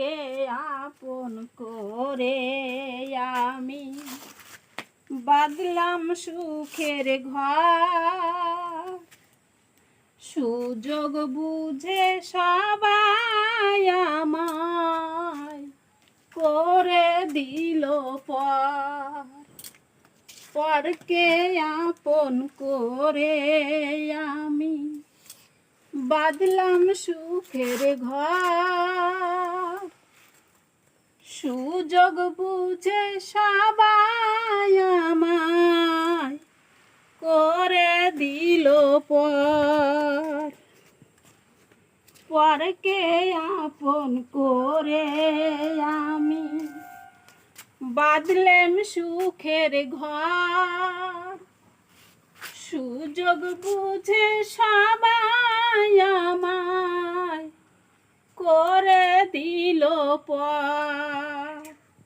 কে আপন করে আমি বাঁধলাম সুখের ঘর, সুযোগ বুঝে সবাই আমায় করে দিল পরকে আপন করে আমি বাঁধলাম সুখের ঘর, সুযোগ বুঝে সবাই আমায় করে দিল পরকে আপন করে আমি বাঁধলাম সুখের ঘর, সুযোগ বুঝে সবাই আমায় করে দিল